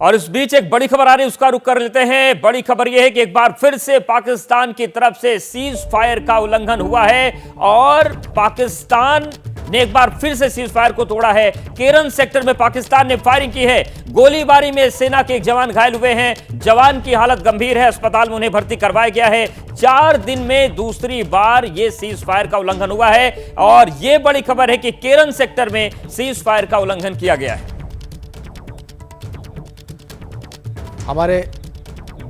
और इस बीच एक बड़ी खबर आ रही है, उसका रुख कर लेते हैं। बड़ी खबर यह है कि एक बार फिर से पाकिस्तान की तरफ से सीज फायर का उल्लंघन हुआ है और पाकिस्तान ने एक बार फिर से सीज फायर को तोड़ा है। केरन सेक्टर में पाकिस्तान ने फायरिंग की है। गोलीबारी में सेना के एक जवान घायल हुए हैं। जवान की हालत गंभीर है, अस्पताल में उन्हें भर्ती करवाया गया है। 4 दिन में दूसरी बार यह सीज फायर का उल्लंघन हुआ है और यह बड़ी खबर है कि केरन सेक्टर में सीज फायर का उल्लंघन किया गया है। हमारे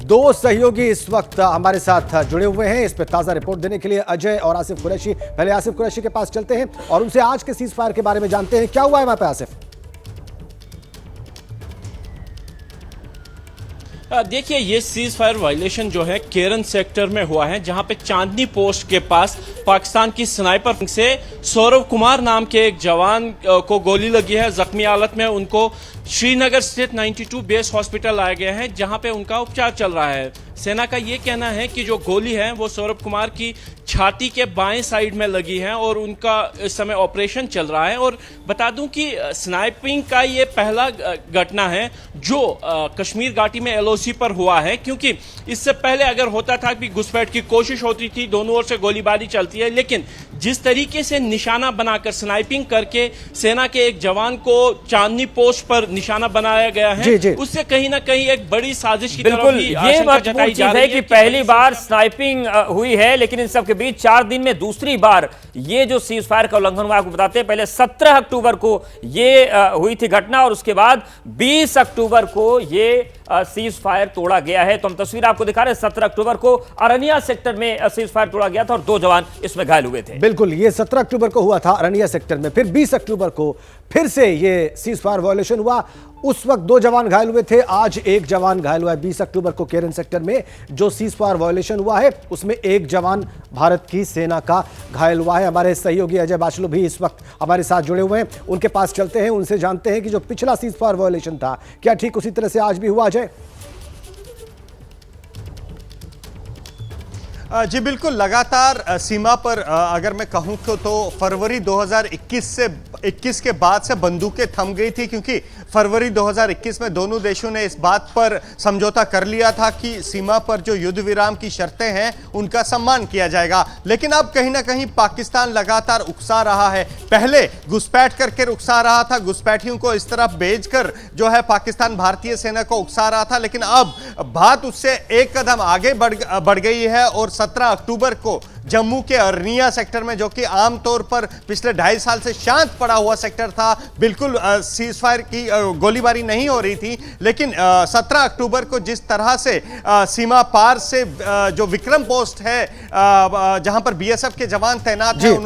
2 सहयोगी इस वक्त हमारे साथ जुड़े हुए हैं। इस पर ताजा रिपोर्ट देने के लिए अजय और आसिफ कुरैशी। पहले आसिफ कुरैशी के पास चलते हैं और उनसे आज के सीज फायर के बारे में जानते हैं। क्या हुआ है वहां पे आसिफ? देखिए, ये सीज फायर वायलेशन जो है केरन सेक्टर में हुआ है, जहां पे चांदनी पोस्ट के पास पाकिस्तान की स्नाइपर से सौरव कुमार नाम के एक जवान को गोली लगी है। जख्मी हालत में उनको श्रीनगर स्थित 92 बेस हॉस्पिटल लाया गया है, जहां पे उनका उपचार चल रहा है। सेना का ये कहना है कि जो गोली है वो सौरभ कुमार की छाती के बाएं साइड में लगी है और उनका इस समय ऑपरेशन चल रहा है। और बता दूं कि स्नाइपिंग का ये पहला घटना है जो कश्मीर घाटी में एलओसी पर हुआ है, क्योंकि इससे पहले अगर होता था कि घुसपैठ की कोशिश होती थी, दोनों ओर से गोलीबारी चलती है, लेकिन जिस तरीके से निशाना बनाकर स्नाइपिंग करके सेना के एक जवान को चांदनी पोस्ट पर निशाना बनाया गया है, उससे कहीं ना कहीं एक बड़ी साजिश की तरफ भी आशंका जताई जा रही है कि पहली बार स्नाइपिंग हुई है, लेकिन इन सब के बीच 4 दिन में दूसरी बार ये जो सीज फायर का उल्लंघन हुआ, आपको बताते हैं पहले 17 अक्टूबर को ये हुई थी घटना और उसके बाद 20 अक्टूबर को ये सीज फायर तोड़ा गया है। तो हम तस्वीर आपको दिखा रहे हैं। 17 अक्टूबर को अरनिया सेक्टर में सीज फायर तोड़ा गया था और 2 जवान इसमें घायल हुए थे। बिल्कुल, ये 17 अक्टूबर को हुआ था अरनिया सेक्टर में। फिर 20 अक्टूबर को फिर से ये सीज फायर वायलेशन हुआ। उस वक्त 2 जवान घायल हुए थे, आज 1 जवान घायल हुआ है। 20 अक्टूबर को केरन सेक्टर में जो सीज फायर वायलेशन हुआ है उसमें 1 जवान भारत की सेना का घायल हुआ है। हमारे सहयोगी अजय बाचलो भी इस वक्त हमारे साथ जुड़े हुए हैं, उनके पास चलते हैं, उनसे जानते हैं कि जो पिछला सीज फायर वायलेशन था क्या ठीक उसी तरह से आज भी हुआ। अजय जी बिल्कुल, लगातार सीमा पर अगर मैं कहूं तो फरवरी 2021 के बाद से बंदूकें थम गई थी, क्योंकि फरवरी 2021 में दोनों देशों ने इस बात पर समझौता कर लिया था कि सीमा पर जो युद्ध विराम की शर्तें हैं उनका सम्मान किया जाएगा। लेकिन अब कहीं ना कहीं पाकिस्तान लगातार उकसा रहा है। पहले घुसपैठ करके उकसा रहा था, घुसपैठियों को इस तरफ भेजकर जो है पाकिस्तान भारतीय सेना को उकसा रहा था, लेकिन अब बात उससे एक कदम आगे बढ़ गई है और 17 अक्टूबर को जम्मू के अरनिया सेक्टर में, जो कि आमतौर पर पिछले 2.5 साल से शांत पड़ा हुआ सेक्टर था, बिल्कुल सीज फायर की गोलीबारी नहीं हो रही थी, लेकिन 17 अक्टूबर को जिस तरह से सीमा पार से जो विक्रम पोस्ट है जहां पर बीएसएफ के जवान तैनात हैं,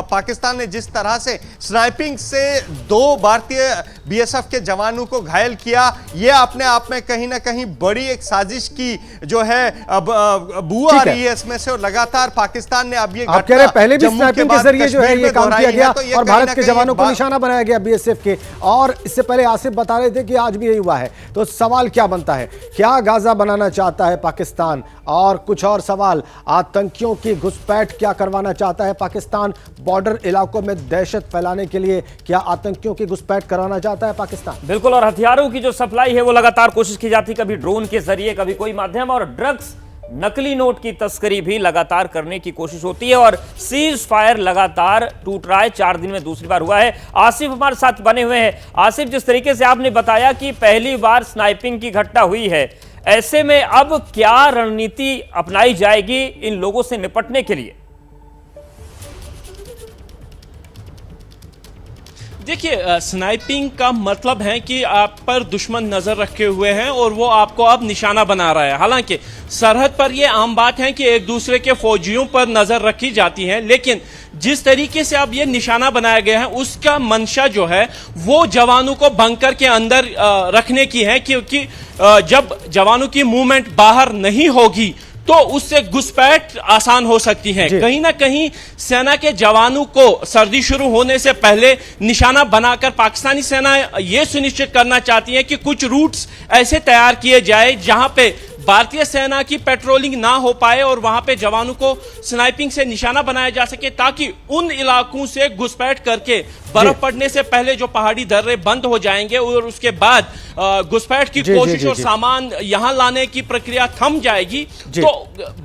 पाकिस्तान ने जिस तरह से स्नाइपिंग से 2 भारतीय बीएसएफ के जवानों को घायल किया, यह अपने आप में कहीं ना कहीं बड़ी एक साजिश की जो है बू आ रही है इसमें से। और लगातार पाकिस्तान ने अब ये आप कह रहे हैं पहले भी स्नाइपिंग के जरिए जो है ये काम किया गया और भारत के जवानों को निशाना बनाया गया बीएसएफ के, और इससे पहले आसिफ बता रहे थे कि आज भी यही हुआ है। तो सवाल क्या बनता है, क्या गाजा बनाना चाहता है पाकिस्तान? और कुछ और सवाल, आतंकियों की घुसपैठ क्या करवाना चाहता है पाकिस्तान? बॉर्डर इलाकों में दहशत फैलाने के लिए क्या आतंकियों की घुसपैठ कराना चाहता है पाकिस्तान? बिल्कुल, और हथियारों की जो सप्लाई है वो लगातार कोशिश की जाती, कभी ड्रोन के जरिए, कभी कोई माध्यम, और ड्रग्स, नकली नोट की तस्करी भी लगातार करने की कोशिश होती है और सीज फायर लगातार टूट रहा है। 4 दिन में दूसरी बार हुआ है। आसिफ हमारे साथ बने हुए हैं। आसिफ, जिस तरीके से आपने बताया कि पहली बार स्नाइपिंग की घटना हुई है, ऐसे में अब क्या रणनीति अपनाई जाएगी इन लोगों से निपटने के लिए? देखिए, स्नाइपिंग का मतलब है कि आप पर दुश्मन नजर रखे हुए हैं और वो आपको अब निशाना बना रहा है। हालांकि सरहद पर यह आम बात है कि एक दूसरे के फौजियों पर नजर रखी जाती है, लेकिन जिस तरीके से अब ये निशाना बनाया गया है उसका मंशा जो है वो जवानों को बंकर के अंदर रखने की है, क्योंकि जब जवानों की मूवमेंट बाहर नहीं होगी तो उससे घुसपैठ आसान हो सकती है। कहीं ना कहीं सेना के जवानों को सर्दी शुरू होने से पहले निशाना बनाकर पाकिस्तानी सेना यह सुनिश्चित करना चाहती है कि कुछ रूट्स ऐसे तैयार किए जाए जहां पे भारतीय सेना की पेट्रोलिंग ना हो पाए और वहां पे जवानों को स्नाइपिंग से निशाना बनाया जा सके, ताकि उन इलाकों से घुसपैठ करके बर्फ पड़ने से पहले जो पहाड़ी दर्रे बंद हो जाएंगे और उसके बाद घुसपैठ की कोशिश और सामान यहां लाने की प्रक्रिया थम जाएगी। तो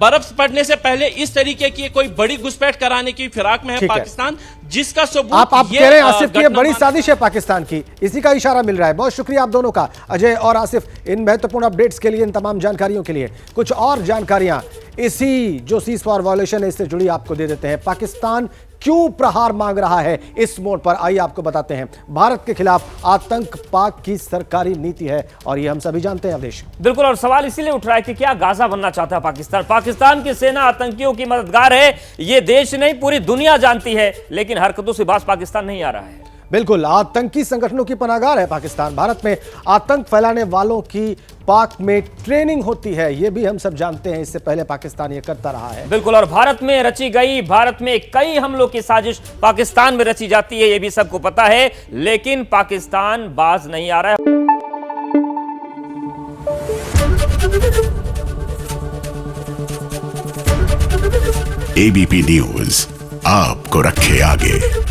बर्फ पड़ने से पहले इस तरीके की कोई बड़ी घुसपैठ कराने की फिराक में है पाकिस्तान, जिसका सबूत आप कह रहे हैं आसिफ की ये बड़ी साजिश है पाकिस्तान की, इसी का इशारा मिल रहा है। बहुत शुक्रिया आप दोनों का, अजय और आसिफ, इन महत्वपूर्ण अपडेट्स के लिए, इन तमाम जानकारियों के लिए। कुछ और जानकारियां इसी जो सीज फायर वायलेशन है इससे जुड़ी आपको दे देते हैं। पाकिस्तान क्यों प्रहार मांग रहा है इस मोड़ पर, आइए आपको बताते हैं। भारत के खिलाफ आतंक पाक की सरकारी नीति है और ये हम सभी जानते हैं अवधेश। बिल्कुल, और सवाल इसीलिए उठ रहा है कि क्या गाजा बनना चाहता है पाकिस्तान? पाकिस्तान की सेना आतंकियों की मददगार है, ये देश नहीं पूरी दुनिया जानती है, लेकिन हरकतों से बाज पाकिस्तान नहीं आ रहा है। बिल्कुल, आतंकी संगठनों की पनाहगार है पाकिस्तान। भारत में आतंक फैलाने वालों की पाक में ट्रेनिंग होती है, यह भी हम सब जानते हैं, इससे पहले पाकिस्तान ये करता रहा है। बिल्कुल, और भारत में रची गई, भारत में कई हमलों की साजिश पाकिस्तान में रची जाती है, यह भी सबको पता है, लेकिन पाकिस्तान बाज नहीं आ रहा है। एबीपी न्यूज आपको रखे आगे।